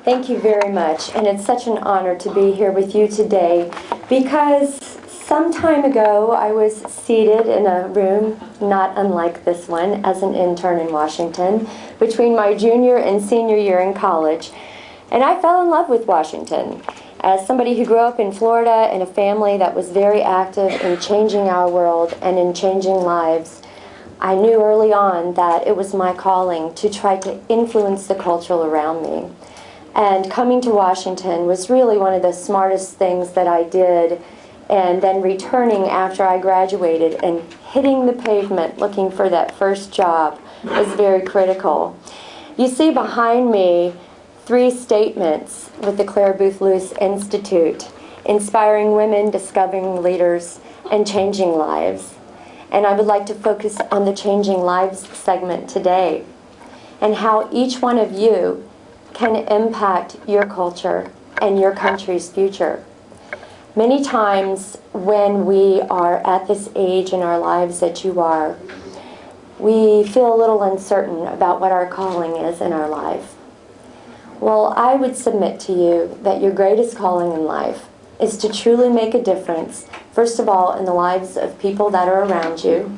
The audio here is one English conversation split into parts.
Thank you very much, and it's such an honor to be here with you today because some time ago I was seated in a room not unlike this one as an intern in Washington between my junior and senior year in college, and I fell in love with Washington. As somebody who grew up in Florida in a family that was very active in changing our world and in changing lives, I knew early on that it was my calling to try to influence the culture around me. And coming to Washington was really one of the smartest things that I did, and then returning after I graduated and hitting the pavement looking for that first job was very critical. You see behind me 3 statements with the Claire Booth Luce Institute, inspiring women, discovering leaders, and changing lives. And I would like to focus on the Changing Lives segment today and how each one of you can impact your culture and your country's future. Many times when we are at this age in our lives that you are, we feel a little uncertain about what our calling is in our life. Well, I would submit to you that your greatest calling in life is to truly make a difference, first of all, in the lives of people that are around you.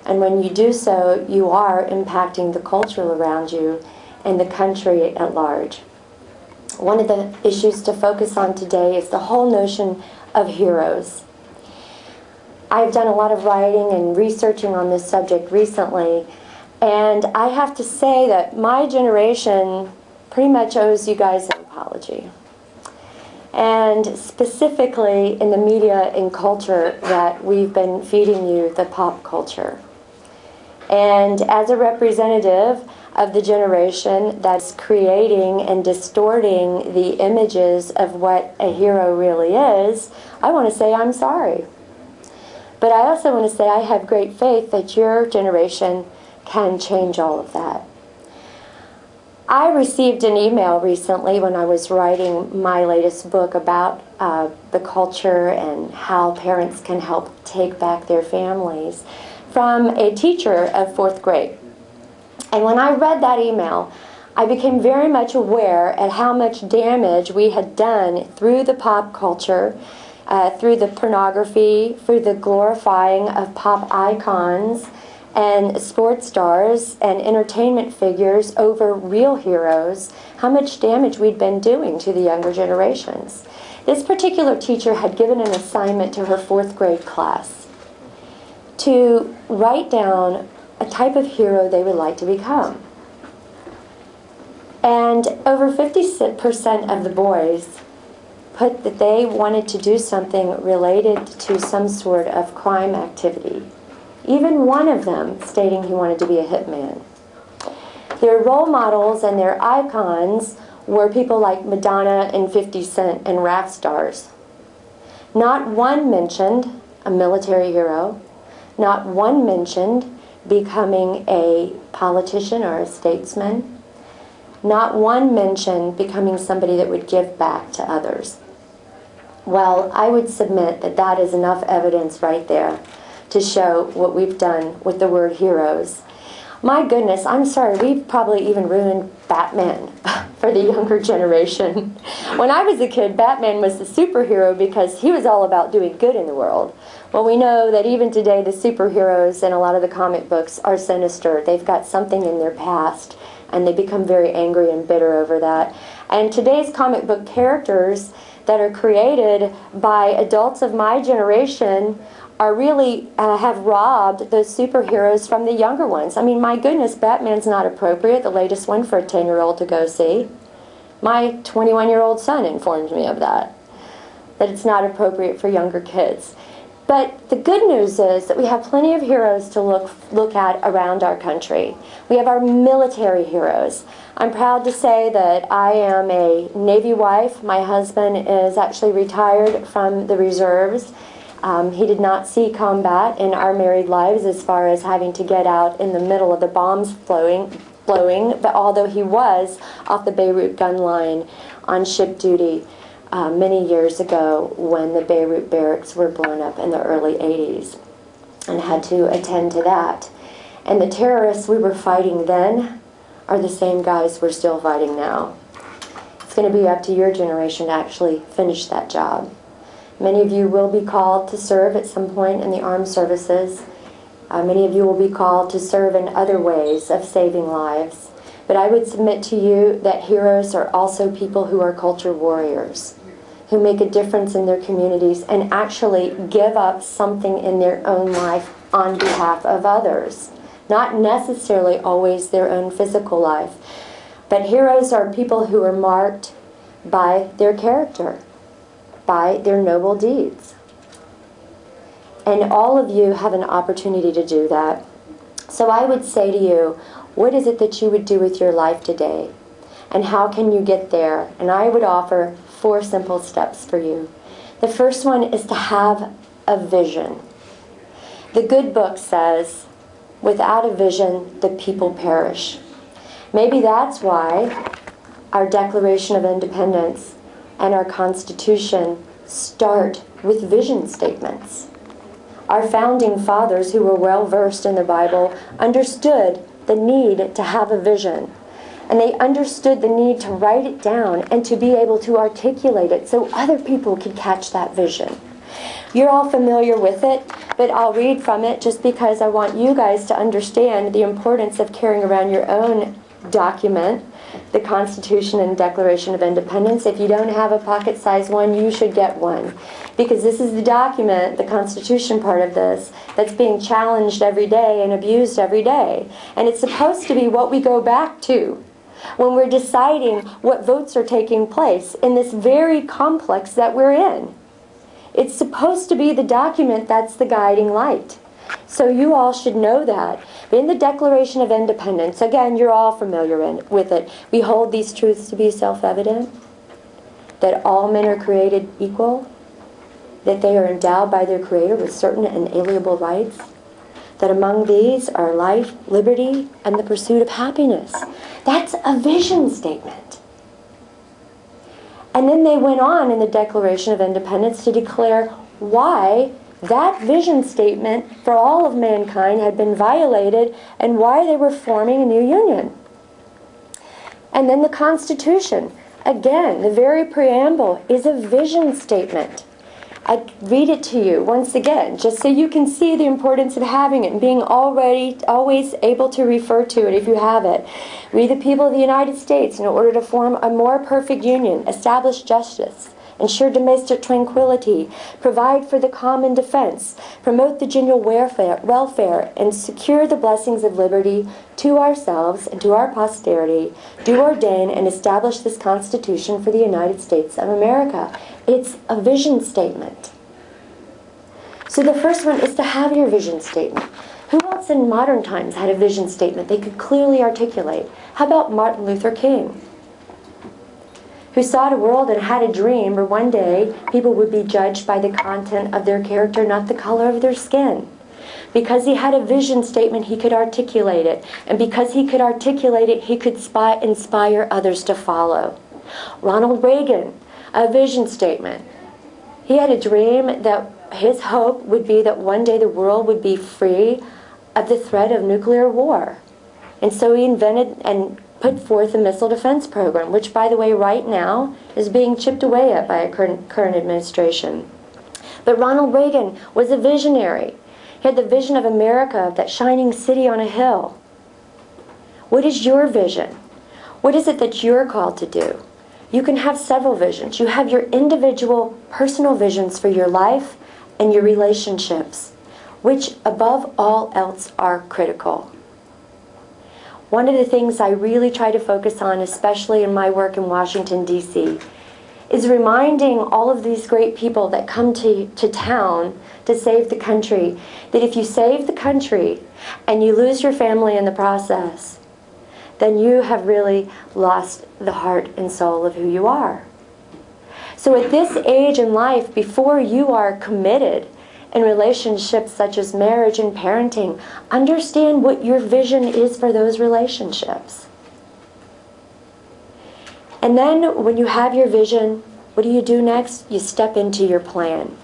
And when you do so, you are impacting the culture around you and the country at large. One of the issues to focus on today is the whole notion of heroes. I've done a lot of writing and researching on this subject recently, and I have to say that my generation pretty much owes you guys an apology. And specifically in the media and culture that we've been feeding you, the pop culture. And as a representative of the generation that's creating and distorting the images of what a hero really is, I want to say I'm sorry. But I also want to say I have great faith that your generation can change all of that. I received an email recently when I was writing my latest book about the culture and how parents can help take back their families from a teacher of 4th grade. And when I read that email, I became very much aware at how much damage we had done through the pop culture, through the pornography, through the glorifying of pop icons and sports stars and entertainment figures over real heroes, how much damage we'd been doing to the younger generations. This particular teacher had given an assignment to her 4th grade class to write down a type of hero they would like to become. And over 50% of the boys put that they wanted to do something related to some sort of crime activity. Even one of them stating he wanted to be a hitman. Their role models and their icons were people like Madonna and 50 Cent and rap stars. Not one mentioned a military hero. Not one mentioned becoming a politician or a statesman. Not one mentioned becoming somebody that would give back to others. Well, I would submit that that is enough evidence right there to show what we've done with the word heroes. My goodness, I'm sorry, we've probably even ruined Batman for the younger generation. When I was a kid, Batman was the superhero because he was all about doing good in the world. Well, we know that even today the superheroes in a lot of the comic books are sinister. They've got something in their past, and they become very angry and bitter over that. And today's comic book characters that are created by adults of my generation are really have robbed those superheroes from the younger ones. I mean, my goodness, Batman's not appropriate, the latest one, for a 10-year-old to go see. My 21-year-old son informed me of that it's not appropriate for younger kids. But the good news is that we have plenty of heroes to look at around our country. We have our military heroes. I'm proud to say that I am a Navy wife. My husband is actually retired from the reserves. He did not see combat in our married lives as far as having to get out in the middle of the bombs blowing, but although he was off the Beirut gun line on ship duty many years ago when the Beirut barracks were blown up in the early 80s and had to attend to that. And the terrorists we were fighting then are the same guys we're still fighting now. It's going to be up to your generation to actually finish that job. Many of you will be called to serve at some point in the armed services. Many of you will be called to serve in other ways of saving lives. But I would submit to you that heroes are also people who are culture warriors, who make a difference in their communities and actually give up something in their own life on behalf of others. Not necessarily always their own physical life. But heroes are people who are marked by their character, by their noble deeds. And all of you have an opportunity to do that. So I would say to you, what is it that you would do with your life today? And how can you get there? And I would offer 4 simple steps for you. The first one is to have a vision. The good book says, without a vision, the people perish. Maybe that's why our Declaration of Independence and our Constitution start with vision statements. Our founding fathers, who were well versed in the Bible, understood the need to have a vision. And they understood the need to write it down and to be able to articulate it so other people could catch that vision. You're all familiar with it, but I'll read from it just because I want you guys to understand the importance of carrying around your own document, the Constitution and Declaration of Independence. If you don't have a pocket-sized one, you should get one. Because this is the document, the Constitution part of this, that's being challenged every day and abused every day. And it's supposed to be what we go back to when we're deciding what votes are taking place in this very complex that we're in. It's supposed to be the document that's the guiding light. So you all should know that. In the Declaration of Independence, again, you're all familiar with it. We hold these truths to be self-evident, that all men are created equal, that they are endowed by their Creator with certain inalienable rights, that among these are life, liberty, and the pursuit of happiness. That's a vision statement. And then they went on in the Declaration of Independence to declare why that vision statement for all of mankind had been violated and why they were forming a new union. And then the Constitution, again, the very preamble is a vision statement. I read it to you once again, just so you can see the importance of having it and being always able to refer to it if you have it. We, the people of the United States, in order to form a more perfect union, establish justice, ensure domestic tranquility, provide for the common defense, promote the general welfare, and secure the blessings of liberty to ourselves and to our posterity, do ordain and establish this Constitution for the United States of America. It's a vision statement. So the first one is to have your vision statement. Who else in modern times had a vision statement they could clearly articulate? How about Martin Luther King, who saw a world and had a dream where one day people would be judged by the content of their character, not the color of their skin. Because he had a vision statement, he could articulate it. And because he could articulate it, he could inspire others to follow. Ronald Reagan, a vision statement. He had a dream that his hope would be that one day the world would be free of the threat of nuclear war. And so he invented and put forth a missile defense program, which, by the way, right now is being chipped away at by a current administration. But Ronald Reagan was a visionary. He had the vision of America, that shining city on a hill. What is your vision? What is it that you're called to do? You can have several visions. You have your individual, personal visions for your life and your relationships, which, above all else, are critical. One of the things I really try to focus on, especially in my work in Washington, D.C., is reminding all of these great people that come to town to save the country, that if you save the country and you lose your family in the process, then you have really lost the heart and soul of who you are. So at this age in life, before you are committed in relationships such as marriage and parenting, understand what your vision is for those relationships. And then when you have your vision, what do you do next? You step into your plan.